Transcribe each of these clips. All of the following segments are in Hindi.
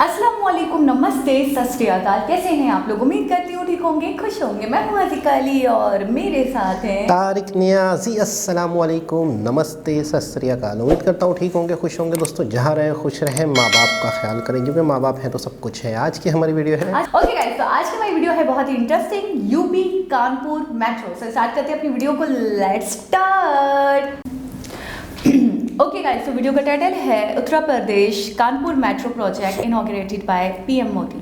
अस्सलामुअलैकुम, नमस्ते, सत श्री अकाल। कैसे हैं आप लोग? उम्मीद करती हूँ ठीक होंगे, खुश होंगे। मैं हूँ अतिका अली और मेरे साथ हैं तारिक नियाज़ी। अस्सलामुअलैकुम, नमस्ते, सत श्री अकाल। उम्मीद करता हूँ ठीक होंगे, खुश होंगे। दोस्तों, जहाँ रहें खुश रहें, माँ बाप का ख्याल करें, क्योंकि माँ बाप हैं तो सब कुछ है। आज की हमारी वीडियो है ओके गाइस, तो आज की हमारी वीडियो है बहुत ही इंटरेस्टिंग, यूपी कानपुर मेट्रो। से स्टार्ट करते हैं अपनी वीडियो को। Let's start. ओके गाइस, तो वीडियो का टाइटल है Uttar Pradesh Kanpur metro project inaugurated by PM Modi.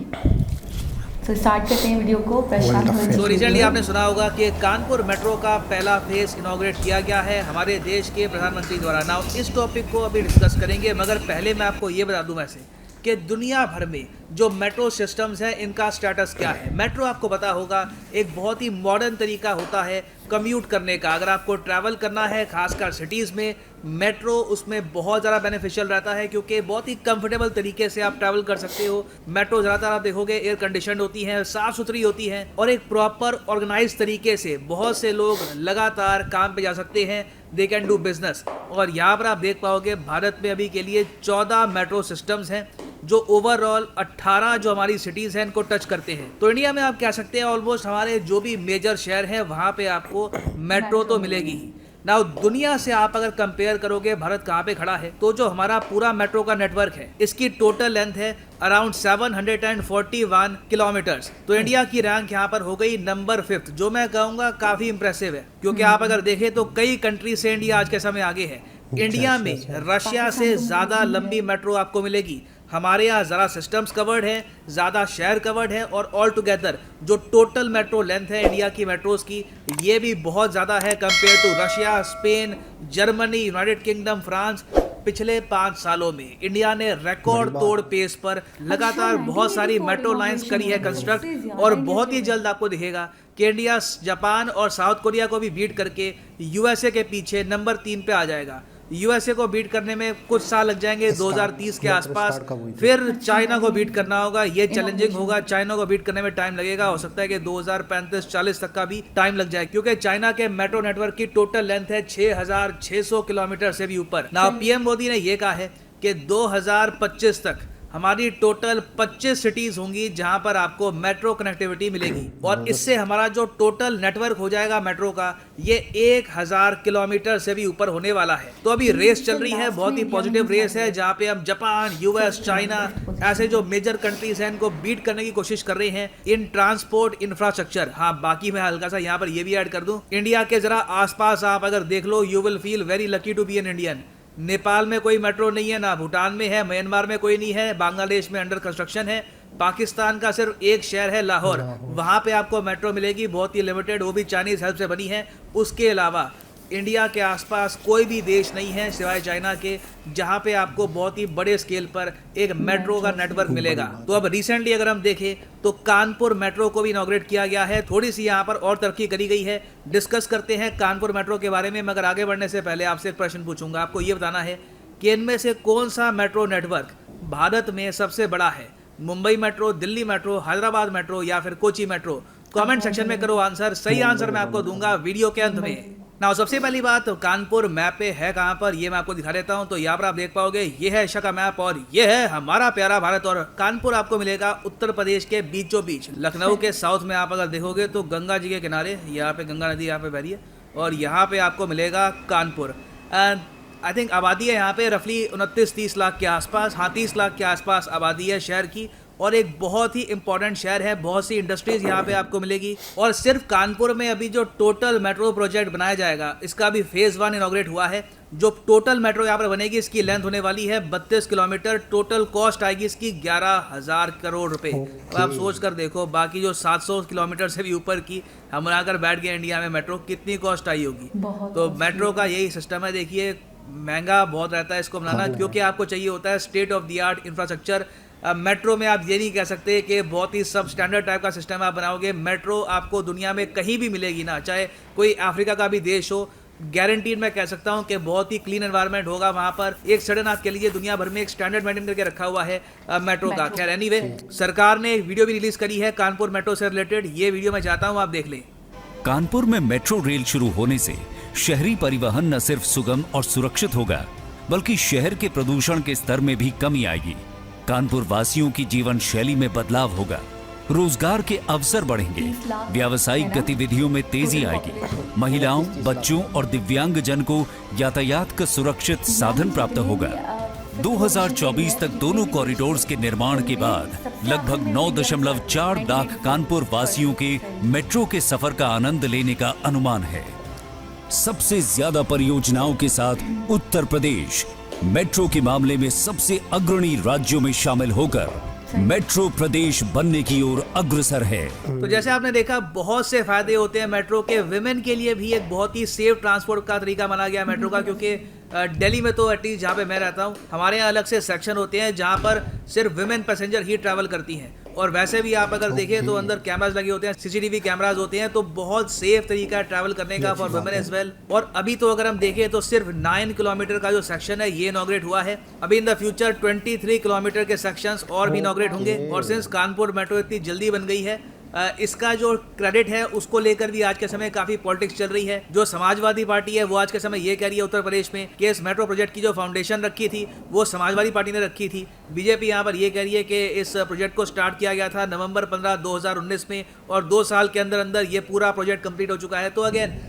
तो स्टार्ट करते हैं वीडियो को। तो रिसेंटली आपने सुना होगा कि कानपुर मेट्रो का पहला फेज इनॉग्रेट किया गया है हमारे देश के प्रधानमंत्री द्वारा। नाउ इस टॉपिक को अभी डिस्कस करेंगे, मगर पहले मैं आपको ये बता दूं वैसे कि दुनिया भर में जो मेट्रो सिस्टम्स हैं इनका स्टेटस क्या है। मेट्रो आपको पता होगा एक बहुत ही मॉडर्न तरीका होता है कम्यूट करने का। अगर आपको ट्रैवल करना है खासकर सिटीज़ में, मेट्रो उसमें बहुत ज़्यादा बेनिफिशियल रहता है, क्योंकि बहुत ही कंफर्टेबल तरीके से आप ट्रैवल कर सकते हो। मेट्रो ज़्यादातर आप देखोगे एयर कंडीशन होती हैं, साफ़ सुथरी होती हैं और एक प्रॉपर ऑर्गेनाइज तरीके से बहुत से लोग लगातार काम पे जा सकते हैं। They can do business. और यहाँ पर आप देख पाओगे भारत में अभी के लिए 14 मेट्रो सिस्टम्स हैं जो ओवरऑल 18 जो हमारी सिटीज़ हैं इनको टच करते हैं। तो इंडिया में आप कह सकते हैं ऑलमोस्ट हमारे जो भी मेजर शहर हैं वहाँ पे आपको मेट्रो तो मिलेगी ही। नाउ दुनिया से आप अगर कंपेयर करोगे भारत कहाँ पे खड़ा है, तो जो हमारा पूरा मेट्रो का नेटवर्क है इसकी टोटल लेंथ है अराउंड 741 किलोमीटर्स। तो इंडिया की रैंक यहाँ पर हो गई नंबर 5, जो मैं कहूँगा काफ़ी इंप्रेसिव है, क्योंकि आप अगर देखें तो कई कंट्री से इंडिया आज के समय आगे है। इंडिया में रशिया से ज़्यादा लंबी मेट्रो आपको मिलेगी। हमारे यहाँ ज़रा सिस्टम्स कवर्ड हैं, ज़्यादा शहर कवर्ड है, और ऑल टुगेदर जो टोटल मेट्रो लेंथ है इंडिया की मेट्रोज़ की, ये भी बहुत ज़्यादा है compare to Russia, Spain, Germany, United Kingdom, France. पिछले 5 सालों में इंडिया ने रिकॉर्ड तोड़ पेस पर लगातार बहुत सारी मेट्रो लाइंस करी है कंस्ट्रक्ट, और बहुत ही जल्द आपको दिखेगा कि इंडिया जापान और साउथ कोरिया को भी बीट करके यूएसए के पीछे नंबर 3 पे आ जाएगा। यूएसए को बीट करने में कुछ साल लग जाएंगे 2030 के आसपास। फिर चाइना को बीट करना होगा, ये चैलेंजिंग होगा। चाइना को बीट करने में टाइम लगेगा, हो सकता है कि 2035-40 तक का भी टाइम लग जाए, क्योंकि चाइना के मेट्रो नेटवर्क की टोटल लेंथ है 6600 किलोमीटर से भी ऊपर। नाउ पीएम मोदी ने यह कहा है कि 2025 तक हमारी टोटल 25 सिटीज होंगी जहां पर आपको मेट्रो कनेक्टिविटी मिलेगी, और इससे हमारा जो टोटल नेटवर्क हो जाएगा मेट्रो का, ये 1000 किलोमीटर से भी ऊपर होने वाला है। तो अभी रेस चल रही है, बहुत ही पॉजिटिव रेस है, जहां पे हम जापान, यूएस, चाइना ऐसे जो मेजर कंट्रीज हैं इनको बीट करने की कोशिश कर रहे हैं इन ट्रांसपोर्ट इंफ्रास्ट्रक्चर। हाँ, बाकी मैं हल्का सा यहाँ पर ये भी ऐड कर दूं, इंडिया के जरा आसपास आप अगर देख लो, you will feel very lucky to be an Indian. Nepal में कोई मेट्रो नहीं है, ना भूटान में है, म्यांमार में कोई नहीं है, बांग्लादेश में अंडर कंस्ट्रक्शन है, पाकिस्तान का सिर्फ एक शहर है लाहौर, वहाँ पे आपको मेट्रो मिलेगी, बहुत ही लिमिटेड, वो भी चाइनीज़ हेल्प से बनी है। उसके अलावा इंडिया के आसपास कोई भी देश नहीं है सिवाय चाइना के जहाँ पे आपको बहुत ही बड़े स्केल पर एक मेट्रो का नेटवर्क मिलेगा। तो अब रिसेंटली अगर हम देखें तो कानपुर मेट्रो को भी इनॉग्रेट किया गया है, थोड़ी सी यहाँ पर और तरक्की करी गई है। डिस्कस करते हैं कानपुर मेट्रो के बारे में, मगर आगे बढ़ने से पहले आपसे एक प्रश्न पूछूंगा। आपको ये बताना है कि इनमें से कौन सा मेट्रो नेटवर्क भारत में सबसे बड़ा है? Mumbai metro, Delhi metro, Hyderabad metro या फिर कोची मेट्रो? कमेंट सेक्शन में करो आंसर। सही आंसर मैं आपको दूंगा वीडियो के अंत में। ना सबसे पहली बात, तो कानपुर मैप पे है कहाँ पर, ये मैं आपको दिखा देता हूँ। तो यहाँ पर आप देख पाओगे ये है एशिया का मैप, और ये है हमारा प्यारा भारत। और कानपुर आपको मिलेगा उत्तर प्रदेश के बीचों बीच, लखनऊ के साउथ में। आप अगर देखोगे तो गंगा जी के किनारे, यहाँ पे गंगा नदी यहाँ पे बह रही है, और यहाँ पे आपको मिलेगा कानपुर। एंड आई थिंक आबादी है यहाँ पे रफली 29-30 लाख के आसपास। हाँ, 30 लाख के आसपास आबादी है शहर की, और एक बहुत ही इंपॉर्टेंट शहर है, बहुत सी इंडस्ट्रीज यहाँ पे आपको मिलेगी। और सिर्फ कानपुर में अभी जो टोटल मेट्रो प्रोजेक्ट बनाया जाएगा, इसका भी फेज़ 1 इनॉग्रेट हुआ है। जो टोटल मेट्रो यहाँ पर बनेगी, इसकी लेंथ होने वाली है 32 किलोमीटर। टोटल कॉस्ट आएगी इसकी 11,000 करोड़ रुपए। तो आप सोच कर देखो, बाकी जो 700 किलोमीटर से भी ऊपर की हम बनाकर बैठ गए इंडिया में मेट्रो, कितनी कॉस्ट आई होगी। तो मेट्रो का यही सिस्टम है। देखिए, महंगा बहुत रहता है इसको बनाना, क्योंकि आपको चाहिए होता है state of the art infrastructure. Metro में आप ये नहीं कह सकते कि बहुत ही सब स्टैंडर्ड टाइप का सिस्टम आप बनाओगे। मेट्रो आपको दुनिया में कहीं भी मिलेगी ना, चाहे कोई अफ्रीका का भी देश हो, गारंटीड मैं कह सकता हूं कि बहुत ही क्लीन एनवायरनमेंट होगा वहां पर। एक सडन आपके लिए दुनिया भर में एक स्टैंडर्ड मेंटेन करके रखा हुआ है मेट्रो का। खैर एनीवे, सरकार ने एक वीडियो भी रिलीज करी है कानपुर मेट्रो से रिलेटेड। ये वीडियो मैं चाहता हूं आप देख लें। कानपुर में मेट्रो रेल शुरू होने से शहरी परिवहन न सिर्फ सुगम और सुरक्षित होगा, बल्कि शहर के प्रदूषण के स्तर में भी कमी आएगी। कानपुर वासियों की जीवन शैली में बदलाव होगा, रोजगार के अवसर बढ़ेंगे, व्यावसायिक गतिविधियों में तेजी आएगी, महिलाओं, बच्चों और दिव्यांगजन को यातायात का सुरक्षित साधन प्राप्त होगा। 2024 तक दोनों कॉरिडोर्स के निर्माण के बाद लगभग 9.4 लाख कानपुर वासियों के मेट्रो के सफर का आनंद लेने का अनुमान है। सबसे ज्यादा परियोजनाओं के साथ उत्तर प्रदेश मेट्रो के मामले में सबसे अग्रणी राज्यों में शामिल होकर मेट्रो प्रदेश बनने की ओर अग्रसर है। तो जैसे आपने देखा, बहुत से फायदे होते हैं मेट्रो के। विमेन के लिए भी एक बहुत ही सेफ ट्रांसपोर्ट का तरीका माना गया मेट्रो का, क्योंकि दिल्ली में तो एटलीस्ट जहाँ पे मैं रहता हूँ, हमारे यहाँ अलग से सेक्शन होते हैं जहाँ पर सिर्फ विमेन पैसेंजर ही ट्रैवल करती हैं। और वैसे भी आप अगर देखें तो अंदर कैमराज लगे होते हैं, सीसीटीवी कैमराज होते हैं, तो बहुत सेफ तरीका है ट्रैवल करने का फॉर वुमेन एज वेल। और अभी तो अगर हम देखें तो सिर्फ 9 किलोमीटर का जो सेक्शन है ये इनॉग्रेट हुआ है। अभी इन द फ्यूचर 23 किलोमीटर के सेक्शंस और भी इनॉग्रेट होंगे। और सिंस कानपुर मेट्रो इतनी जल्दी बन गई है, इसका जो क्रेडिट है उसको लेकर भी आज के समय काफी पॉलिटिक्स चल रही है। जो समाजवादी पार्टी है वो आज के समय ये कह रही है उत्तर प्रदेश में कि इस मेट्रो प्रोजेक्ट की जो फाउंडेशन रखी थी वो समाजवादी पार्टी ने रखी थी। बीजेपी यहाँ पर ये कह रही है कि इस प्रोजेक्ट को स्टार्ट किया गया था नवंबर 15, 2019 में, और 2 साल के अंदर अंदर ये पूरा प्रोजेक्ट कंप्लीट हो चुका है। तो अगेन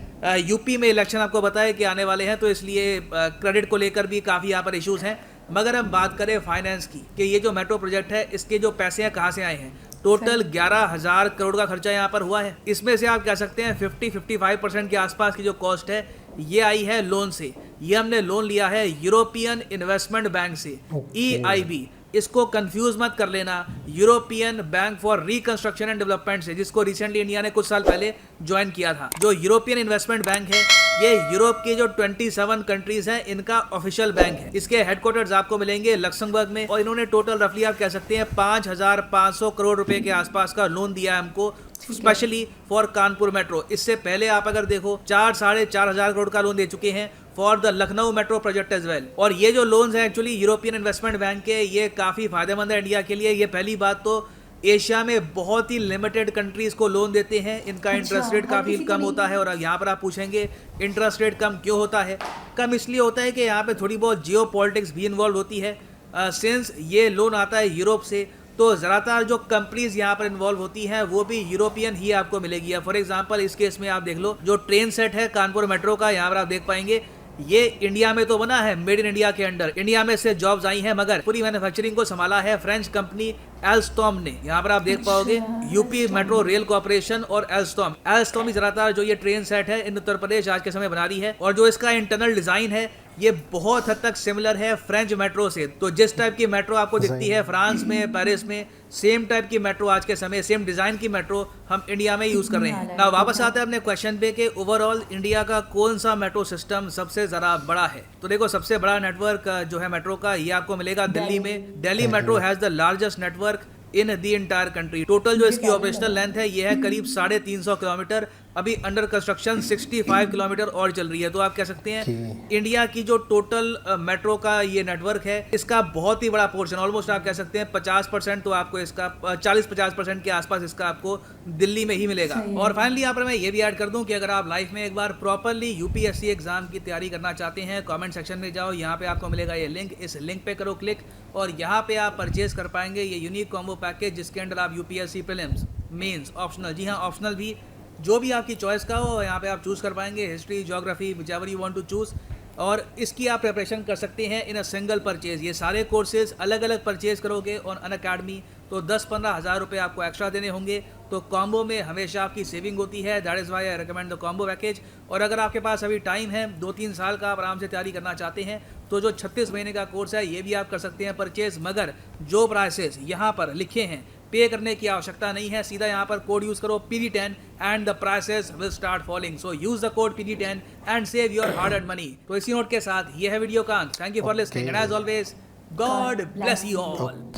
यूपी में इलेक्शन आपको बताया कि आने वाले हैं, तो इसलिए क्रेडिट को लेकर भी काफ़ी यहाँ पर इशूज़ हैं। मगर हम बात करें फाइनेंस की कि ये जो मेट्रो प्रोजेक्ट है इसके जो पैसे हैं कहाँ से आए हैं, टोटल 11,000 करोड़ का खर्चा यहाँ पर हुआ है। इसमें से आप कह सकते हैं 50-55% के आसपास की जो कॉस्ट है ये आई है लोन से। ये हमने लोन लिया है यूरोपियन इन्वेस्टमेंट बैंक से, EIB। इसको कंफ्यूज मत कर लेना European bank for reconstruction and development से, जिसको रिसेंटली इंडिया ने कुछ साल पहले ज्वाइन किया था। जो यूरोपियन इन्वेस्टमेंट बैंक है ये यूरोप के जो 27 कंट्रीज हैं इनका ऑफिशियल बैंक है। इसके हेडक्वार्टर्स आपको मिलेंगे लक्समबर्ग में, और इन्होंने टोटल रफली आप कह सकते हैं 5,500 करोड़ रुपए के आसपास का लोन दिया है हमको, स्पेशली फॉर कानपुर मेट्रो। इससे पहले आप अगर देखो 4,500 करोड़ का लोन दे चुके हैं for the Lucknow metro project as well. और ये जो लोन्स हैं एक्चुअली यूरोपियन इन्वेस्टमेंट बैंक के, ये काफ़ी फायदेमंद है इंडिया के लिए। ये पहली बात तो एशिया में बहुत ही लिमिटेड कंट्रीज को लोन देते हैं, इनका इंटरेस्ट रेट काफ़ी कम होता है। और यहाँ पर आप पूछेंगे इंटरेस्ट रेट कम क्यों होता है? कम इसलिए होता है कि यहाँ पे थोड़ी बहुत जियो पॉलिटिक्स भी इन्वॉल्व होती है। सिंस ये लोन आता है यूरोप से, तो ज़्यादातर जो कंपनीज यहाँ पर इन्वॉल्व होती हैं वो भी यूरोपियन ही आपको मिलेगी। फॉर एग्जांपल इस केस में आप देख लो, जो ट्रेन सेट है कानपुर मेट्रो का, यहाँ पर आप देख पाएंगे ये इंडिया में तो बना है, मेड इन इंडिया के अंडर, इंडिया में से जॉब्स आई हैं, मगर पूरी मैन्युफैक्चरिंग को संभाला है फ्रेंच कंपनी एल्स्टॉम ने। यहाँ पर आप देख पाओगे यूपी मेट्रो रेल कॉर्पोरेशन और एल्स्टॉम ही ज़्यादातर जो ये ट्रेन सेट है इन उत्तर प्रदेश आज के समय बना रही है। और जो इसका इंटरनल डिजाइन है ये बहुत हद तक सिमिलर है फ्रेंच मेट्रो से। तो जिस टाइप की मेट्रो आपको दिखती है फ्रांस में, पेरिस में, सेम टाइप की मेट्रो आज के समय, सेम डिजाइन की मेट्रो हम इंडिया में यूज कर रहे हैं। ना वापस आते हैं अपने क्वेश्चन पे कि ओवरऑल इंडिया का कौन सा मेट्रो सिस्टम सबसे ज्यादा बड़ा है। तो देखो सबसे बड़ा नेटवर्क जो है मेट्रो का ये आपको मिलेगा दिल्ली में। Delhi metro has the largest network in the entire country. Total जो इसकी ऑपरेशनल लेंथ है ये है करीब 350 किलोमीटर। अभी अंडर कंस्ट्रक्शन 65 किलोमीटर और चल रही है। तो आप कह सकते हैं इंडिया की जो टोटल मेट्रो का ये नेटवर्क है इसका बहुत ही बड़ा पोर्शन, ऑलमोस्ट आप कह सकते हैं 50% तो आपको इसका 40-50% के आसपास इसका आपको दिल्ली में ही मिलेगा। और फाइनली यहाँ पर मैं ये भी ऐड कर दूं कि अगर आप लाइफ में एक बार प्रॉपरली यूपीएससी एग्जाम की तैयारी करना चाहते हैं, कमेंट सेक्शन में जाओ, यहाँ पे आपको मिलेगा ये लिंक, इस लिंक पे करो क्लिक और यहाँ पे आप परचेज कर पाएंगे ये यूनिक कॉम्बो पैकेज, जिसके अंदर आप यूपीएससी प्रीलिम्स, मेंस, ऑप्शनल, जी हाँ ऑप्शनल भी, जो भी आपकी चॉइस का हो यहाँ पे आप चूज़ कर पाएंगे, history, geography, whichever you want to choose. और इसकी आप प्रिपरेशन कर सकते हैं इन अ सिंगल परचेज। ये सारे कोर्सेज अलग अलग परचेज करोगे ऑन अनअकैडमी तो 10-15 हज़ार रुपये आपको एक्स्ट्रा देने होंगे। तो कॉम्बो में हमेशा आपकी सेविंग होती है, that is why I recommend the combo package. और अगर आपके पास अभी टाइम है, 2-3 साल का आप आराम से तैयारी करना चाहते हैं, तो जो 36 महीने का कोर्स है ये भी आप कर सकते हैं परचेज। मगर जो प्राइसेस यहाँ पर लिखे हैं पे करने की आवश्यकता नहीं है, सीधा यहाँ पर कोड यूज करो PD10 and the prices will start falling. So use the code PD10 and save your hard earned money. तो इसी नोट के साथ ये है वीडियो का अंत। Thank you for listening and as always God bless you all.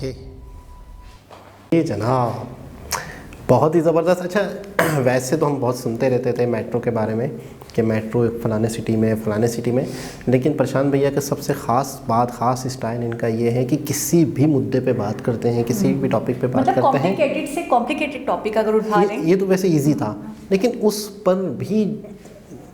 ये जनाब बहुत ही ज़बरदस्त। अच्छा वैसे तो हम बहुत सुनते रहते थे मेट्रो के बारे में कि मेट्रो फलाने सिटी में, लेकिन प्रशांत भैया का सबसे ख़ास बात, ख़ास स्टाइल इनका ये है कि किसी भी मुद्दे पे बात करते हैं, किसी भी टॉपिक पे बात करते हैं। कॉम्प्लिकेटेड से कॉम्प्लिकेटेड टॉपिक अगर उठा लें, ये तो वैसे इजी था, लेकिन उस पर भी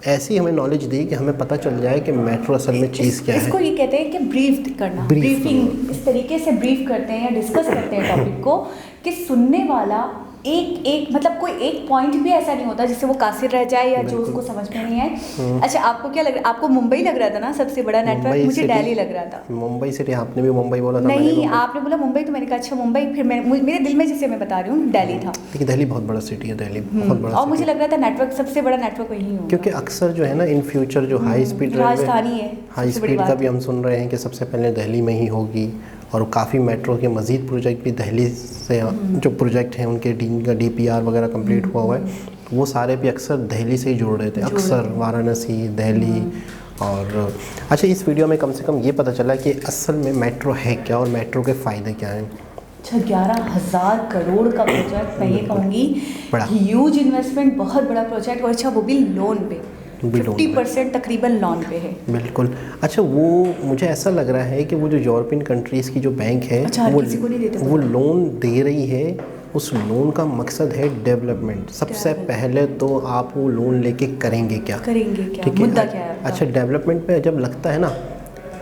ऐसी हमें नॉलेज दी कि हमें पता चल जाए कि मेट्रो असल में चीज़ क्या है। इसको ये कहते हैं कि ब्रीफ करना, ब्रीफिंग। इस तरीके से ब्रीफ करते हैं या डिस्कस करते हैं टॉपिक को कि सुनने वाला एक मतलब कोई एक पॉइंट भी ऐसा नहीं होता जिससे वो कासिर रह जाए या जो उसको समझ में नहीं आए। अच्छा, आपको क्या लग रहा है? आपको मुंबई लग रहा था ना सबसे बड़ा नेटवर्क? मुझे दिल्ली लग रहा था। मुंबई सिटी, आपने भी मुंबई बोला था। नहीं, आपने बोला मुंबई तो मैंने कहा अच्छा मुंबई, फिर मेरे दिल में जिसे मैं बता रही हूँ दिल्ली था। देखिए दिल्ली बहुत बड़ा सिटी है, दिल्ली बहुत बड़ा। और मुझे लग रहा था नेटवर्क सबसे बड़ा नेटवर्क वही होगा, क्योंकि अक्सर जो है ना इन फ्यूचर जो हाई स्पीड राजधानी है, हाई स्पीड का भी हम सुन रहे हैं कि सबसे पहले दिल्ली में ही होगी, और काफ़ी मेट्रो के मज़ीद प्रोजेक्ट भी दिल्ली से जो प्रोजेक्ट हैं उनके DPR वगैरह कंप्लीट हुआ है, वो सारे भी अक्सर दिल्ली से ही जोड़ रहे थे, अक्सर वाराणसी, दिल्ली। और अच्छा, इस वीडियो में कम से कम ये पता चला कि असल में मेट्रो है क्या और मेट्रो के फ़ायदे क्या हैं। अच्छा, 11,000 करोड़ का प्रोजेक्ट, मैं ये कहूँगी ह्यूज इन्वेस्टमेंट, बहुत बड़ा प्रोजेक्ट, और अच्छा वो भी लोन पे, 50% तकरीबन लोन पे है। बिल्कुल। अच्छा, वो मुझे ऐसा लग रहा है कि वो जो यूरोपियन कंट्रीज़ की जो बैंक है, अच्छा, वो लोन दे रही है, उस लोन का मकसद है डेवलपमेंट। सबसे पहले तो आप वो लोन लेके करेंगे क्या, ठीक मुद्दा क्या है? अच्छा, डेवलपमेंट पे जब लगता है ना,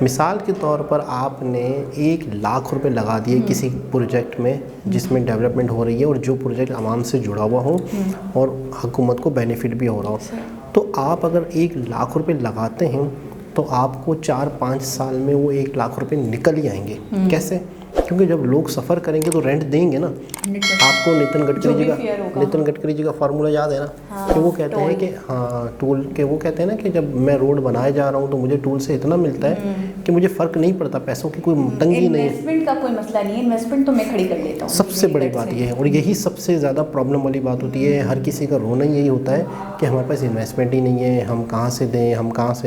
मिसाल के तौर पर आपने 1 लाख रुपए लगा दिए किसी प्रोजेक्ट में जिसमें डेवलपमेंट हो रही है और जो प्रोजेक्ट आवाम से जुड़ा हुआ हो और हुकूमत को बेनिफिट भी हो रहा हो, तो आप अगर 1 लाख रुपए लगाते हैं तो आपको 4-5 साल में वो 1 लाख रुपए निकल ही आएंगे। कैसे? क्योंकि जब लोग सफ़र करेंगे तो रेंट देंगे ना। आपको नितिन गडकरी जी का फार्मूला याद है ना? हाँ, कि वो कहते हैं कि टूल के, वो कहते हैं ना कि जब मैं रोड बनाए जा रहा हूँ तो मुझे टूल से इतना मिलता है कि मुझे फ़र्क नहीं पड़ता, पैसों की कोई तंगी नहीं है, इन्वेस्टमेंट का कोई मसला नहीं है, इन्वेस्टमेंट तो मैं खड़ी कर लेता हूँ। सबसे बड़ी बात ये है, और यही सबसे ज़्यादा प्रॉब्लम वाली बात होती है। हर किसी का रोना यही होता है कि हमारे पास इन्वेस्टमेंट ही नहीं है, हम कहाँ से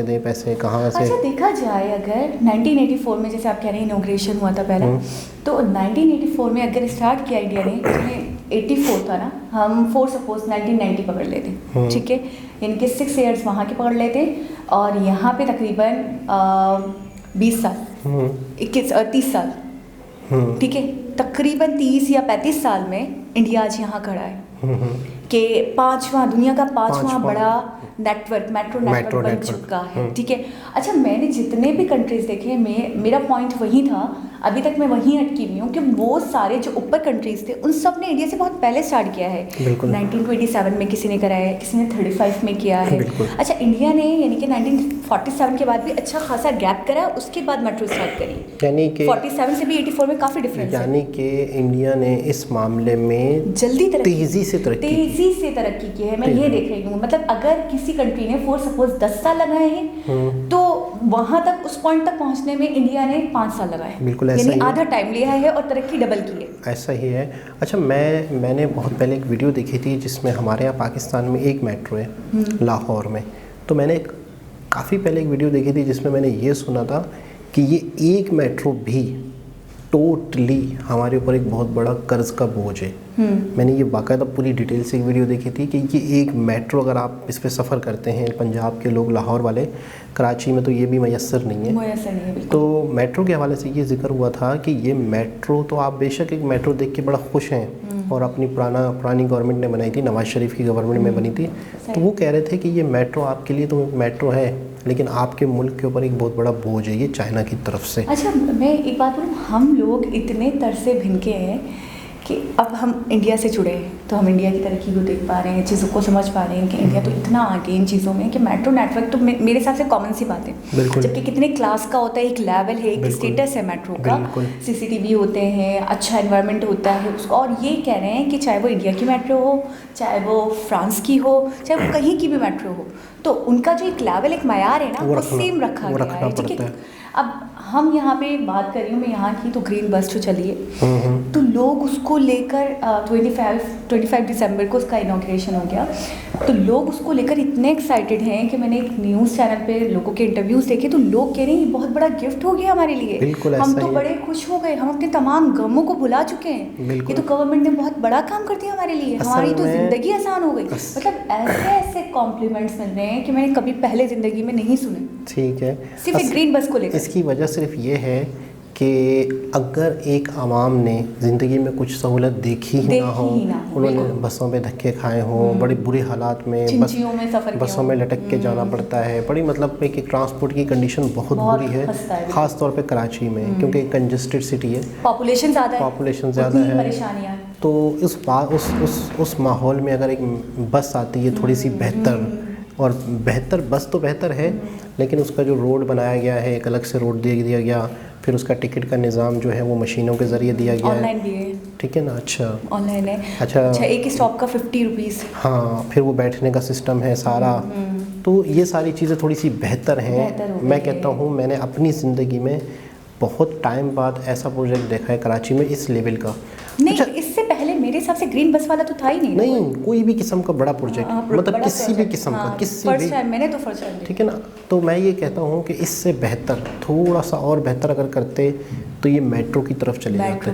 दें पैसे, कहाँ से। अच्छा, देखा जाए अगर 1984 में, जैसे आप कह रहे हैं इनॉग्रेशन हुआ था पहला, तो 1984 में अगर स्टार्ट किया इंडिया ने, जिसमें 84 था ना, हम फॉर सपोज 1990 पकड़ लेते, ठीक है, यानी कि 6 ईयर्स वहाँ के पकड़ लेते और यहाँ पे तकरीबन 20 साल, 30 साल, ठीक है, तकरीबन 30 या 35 साल में इंडिया आज यहाँ खड़ा है कि दुनिया का पांचवा बड़ा नेटवर्क, मेट्रो नेटवर्क बन चुका है, ठीक है। अच्छा, मैंने जितने भी कंट्रीज देखे, मेरा पॉइंट वही था, अभी तक मैं वहीं अटकी हुई हूँ कि वो सारे जो ऊपर कंट्रीज थे उन सब ने इंडिया से बहुत पहले स्टार्ट किया है। 1927 में किसी ने करा है, किसी ने 35 में किया है। अच्छा, इंडिया ने यानी कि 1947 के बाद भी अच्छा खासा गैप करा, उसके बाद मेट्रो स्टार्ट करी, यानी कि 47 से भी 84 में काफ़ी डिफरेंस है। यानी कि इंडिया ने इस मामले में तेज़ी से तरक्की की है। मैं ये देख रही हूँ, मतलब अगर किसी कंट्री ने फॉर सपोज 10 साल लगाए हैं तो वहाँ तक, उस पॉइंट तक पहुँचने में इंडिया ने 5 साल लगाए, बिल्कुल यानी आधा टाइम लिया है और तरक्की डबल की है। ऐसा ही है। अच्छा, मैंने बहुत पहले एक वीडियो देखी थी जिसमें हमारे यहाँ पाकिस्तान में एक मेट्रो है लाहौर में, तो मैंने काफ़ी पहले एक वीडियो देखी थी जिसमें मैंने ये सुना था कि ये एक मेट्रो भी टोटली हमारे ऊपर एक बहुत बड़ा कर्ज का बोझ है। मैंने ये बाकायदा पूरी डिटेल से एक वीडियो देखी थी कि ये एक मेट्रो, अगर आप इस पर सफ़र करते हैं, पंजाब के लोग, लाहौर वाले, कराची में तो ये भी मैसर नहीं है। तो मेट्रो के हवाले से ये जिक्र हुआ था कि ये मेट्रो, तो आप बेशक एक मेट्रो देख के बड़ा खुश हैं और अपनी पुरानी गवर्नमेंट ने बनाई थी, नवाज शरीफ की गवर्नमेंट में बनी थी, तो वो कह रहे थे कि ये मेट्रो आपके लिए तो मेट्रो है लेकिन आपके मुल्क के ऊपर एक बहुत बड़ा बोझ है ये चाइना की तरफ से। अच्छा, मैं एक बात बोलूँ, हम लोग इतने तरसे भिनके हैं कि अब हम इंडिया से जुड़े हैं तो हम इंडिया की तरक्की को देख पा रहे हैं, चीज़ों को समझ पा रहे हैं कि इंडिया तो इतना आगे इन चीज़ों में कि मेट्रो नेटवर्क तो मेरे हिसाब से कॉमन सी बात है, जबकि कितने क्लास का होता है, एक लेवल है, एक स्टेटस है मेट्रो का, CCTV होते हैं, अच्छा एनवायरनमेंट होता है उसको, और ये कह रहे हैं कि चाहे वो इंडिया की मेट्रो हो, चाहे वो फ्रांस की हो, चाहे वो कहीं की भी मेट्रो हो, तो उनका जो एक लेवल, एक मयार है ना, वो सेम रखा गया है, ठीक है। अब हम यहाँ पे बात कर रही हूँ मैं यहाँ की, तो ग्रीन बस जो चली है, तो लोग उसको लेकर 25 दिसंबर को उसका इनॉग्रेशन हो गया, तो लोग उसको लेकर इतने एक्साइटेड हैं कि मैंने एक न्यूज़ चैनल पे लोगों के इंटरव्यूज़ देखे, तो लोग कह रहे हैं ये बहुत बड़ा गिफ्ट हो गया हमारे लिए, हम तो बड़े खुश हो गए, हम अपने तमाम गमों को भुला चुके हैं, ये तो गवर्नमेंट ने बहुत बड़ा काम कर दिया हमारे लिए, हमारी तो ज़िंदगी आसान हो गई। मतलब ऐसे कॉम्प्लीमेंट्स मिल रहे हैं कि मैंने कभी पहले ज़िंदगी में नहीं सुने, ठीक है, सिर्फ ग्रीन बस को लेकर। इसकी वजह सिर्फ ये है कि अगर एक आवाम ने ज़िंदगी में कुछ सहूलत देखी ही ना हो, उन्होंने बसों पे धक्के खाए हों, बड़े बुरे हालात में बसों में लटक के जाना पड़ता है, बड़ी मतलब कि ट्रांसपोर्ट की कंडीशन बहुत बुरी है, ख़ास तौर पे कराची में, क्योंकि कंजस्टेड सिटी है, पॉपुलेशन ज़्यादा है। तो उस माहौल में अगर एक बस आती है थोड़ी सी बेहतर, और बेहतर बस तो बेहतर है, लेकिन उसका जो रोड बनाया गया है, एक अलग से रोड दे दिया गया, फिर उसका टिकट का निज़ाम जो है वो मशीनों के ज़रिए दिया गया है, ठीक है ना। अच्छा, ऑनलाइन है। अच्छा, एक स्टॉप का 50 रुपीज़। हाँ, फिर वो बैठने का सिस्टम है सारा। तो ये सारी चीज़ें थोड़ी सी बेहतर हैं। मैं कहता हूँ मैंने अपनी ज़िंदगी में बहुत टाइम बाद ऐसा प्रोजेक्ट देखा है कराची में इस लेवल का। नहीं, अच्छा, इससे पहले मेरे हिसाब से ग्रीन बस वाला तो था ही नहीं कोई भी किस्म का बड़ा प्रोजेक्ट, मतलब किसी भी किस्म का, किसी भी, मैंने तो फर्स्ट टाइम, ठीक है ना। तो मैं ये कहता हूँ कि इससे बेहतर, थोड़ा सा और बेहतर अगर करते तो ये मेट्रो की तरफ चले जाते,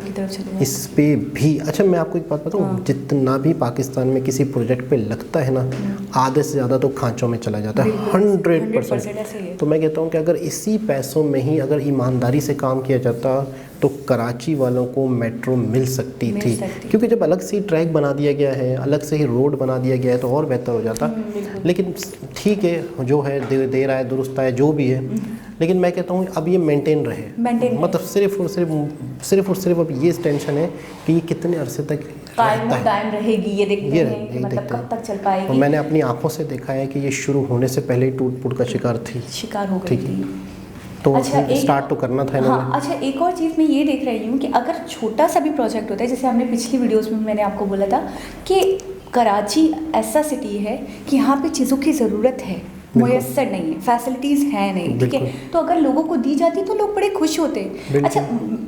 इस पे भी। अच्छा, मैं आपको एक बात बताऊँ, जितना भी पाकिस्तान में किसी प्रोजेक्ट पे लगता है ना, आधे से ज़्यादा तो खांचों में चला जाता है, 100%। तो मैं कहता हूँ कि अगर इसी पैसों में ही अगर ईमानदारी से काम किया जाता तो कराची वालों को मेट्रो मिल सकती थी, क्योंकि जब अलग से ही ट्रैक बना दिया गया है, अलग से ही रोड बना दिया गया है तो और बेहतर हो जाता। लेकिन ठीक है, जो है दे रहा है, दुरुस्त है, जो भी है, लेकिन मैं कहता हूँ अब ये मेंटेन रहे, मतलब सिर्फ और सिर्फ अब ये टेंशन है कि ये कितने अरसे तक कायम रहेगी, ये देखते हैं मतलब कब तक चल पाएगी। और मैंने अपनी आंखों से देखा है कि ये शुरू होने से पहले ही टूट फूट का शिकार हो गई थी। तो अच्छा, स्टार्ट तो करना था इन्होंने। हाँ, अच्छा, एक और चीज़ मैं ये देख रही हूँ कि अगर छोटा सा भी प्रोजेक्ट होता है, जैसे हमने पिछली वीडियोस में मैंने आपको बोला था कि कराची ऐसा सिटी है कि यहाँ पे चीज़ों की ज़रूरत है, मुयस्सर नहीं है, फैसिलिटीज़ हैं नहीं, ठीक है, तो अगर लोगों को दी जाती तो लोग बड़े खुश होते। अच्छा,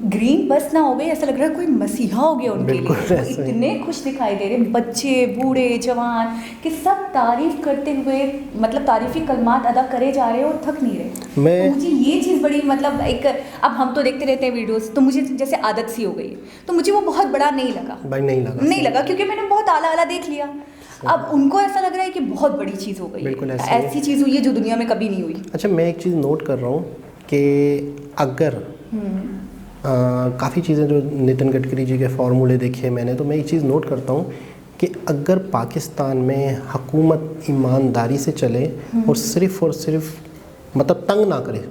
ग्रीन बस ना हो गई, ऐसा लग रहा है कोई मसीहा हो गया उनके लिए, इतने खुश दिखाई दे रहे, बच्चे बूढ़े जवान कि सब तारीफ करते हुए, मतलब तारीफी कलमात अदा करे जा रहे हैं और थक नहीं रहे। तो मुझे ये चीज़ बड़ी, मतलब एक, अब हम तो देखते रहते हैं वीडियोस, तो मुझे जैसे आदत सी हो गई, तो मुझे वो बहुत बड़ा नहीं लगा क्योंकि मैंने बहुत आला देख लिया। अब उनको ऐसा लग रहा है कि बहुत बड़ी चीज़ हो गई, बिल्कुल ऐसी चीज़ हुई है जो दुनिया में कभी नहीं हुई। अच्छा, मैं एक चीज़ नोट कर रहा हूँ कि अगर काफ़ी चीज़ें जो नितिन गडकरी जी के फार्मूले देखे मैंने, तो मैं एक चीज़ नोट करता हूँ कि अगर पाकिस्तान में हुकूमत ईमानदारी से चले और सिर्फ मतलब तंग ना करे,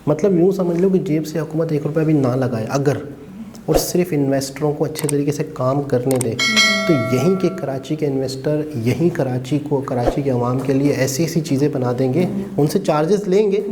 मतलब यूँ समझ लो कि जेब से हुकूमत 1 रुपया भी ना लगाए अगर, और सिर्फ इन्वेस्टरों को अच्छे तरीके से काम करने दे, तो यहीं के कराची के इन्वेस्टर यहीं कराची के अवाम के लिए ऐसी चीज़ें बना देंगे, उनसे चार्जेस लेंगे,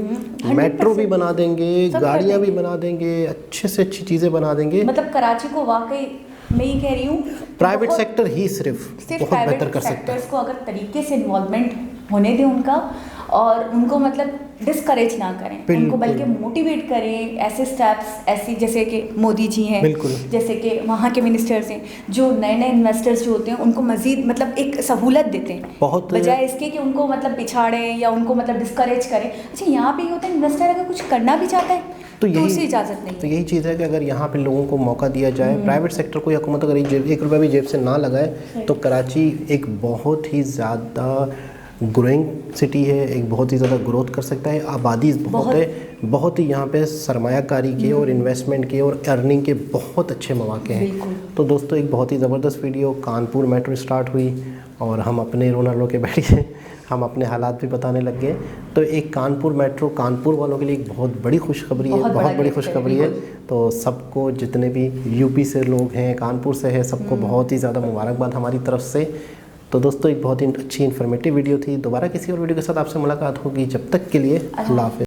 मेट्रो भी बना देंगे, गाड़ियाँ भी बना देंगे, अच्छे से अच्छी चीज़ें बना देंगे। मतलब कराची को वाकई मैं ये कह रही हूँ, प्राइवेट सेक्टर ही सिर्फ बहुत बेहतर कर सकता है। इसको अगर तरीके से इन्वॉल्वमेंट होने दें उनका, और उनको मतलब डिस्करेज ना करें, उनको बल्कि मोटिवेट करें, ऐसे स्टेप्स, ऐसी जैसे कि मोदी जी हैं, जैसे कि वहाँ के मिनिस्टर्स हैं, जो नए इन्वेस्टर्स जो होते हैं उनको मजीद मतलब एक सहूलत देते हैं, बहुत बजाय इसके कि उनको मतलब पिछाड़ें या उनको मतलब डिस्करेज करें। अच्छा, यहाँ पे ये होता है, इन्वेस्टर अगर कुछ करना भी चाहता है तो उसे इजाज़त नहीं। तो यही चीज़ है कि अगर यहाँ पे लोगों को मौका दिया जाए, प्राइवेट सेक्टर को हुकूमत अगर 1 रुपया भी जेब से ना लगाए, तो कराची एक बहुत ही ज़्यादा ग्रोइंग सिटी है, एक बहुत ही ज़्यादा ग्रोथ कर सकता है, आबादी बहुत है, बहुत ही यहाँ पे सरमायाकारी के और इन्वेस्टमेंट के और अर्निंग के बहुत अच्छे मौके हैं। तो दोस्तों, एक बहुत ही ज़बरदस्त वीडियो, कानपुर मेट्रो स्टार्ट हुई और हम अपने रोना के बैठ गए, हम अपने हालात भी बताने लग गए। तो एक कानपुर मेट्रो कानपुर वालों के लिए एक बहुत बड़ी खुशखबरी है, बहुत बड़ी खुशखबरी है। तो सबको, जितने भी यूपी से लोग हैं, कानपुर से है, सबको बहुत ही ज़्यादा मुबारकबाद हमारी तरफ से। तो दोस्तों, एक बहुत ही अच्छी इन्फॉर्मेटिव वीडियो थी। दोबारा किसी और वीडियो के साथ आपसे मुलाकात होगी, जब तक के लिए अल्लाह हाफ़िज़।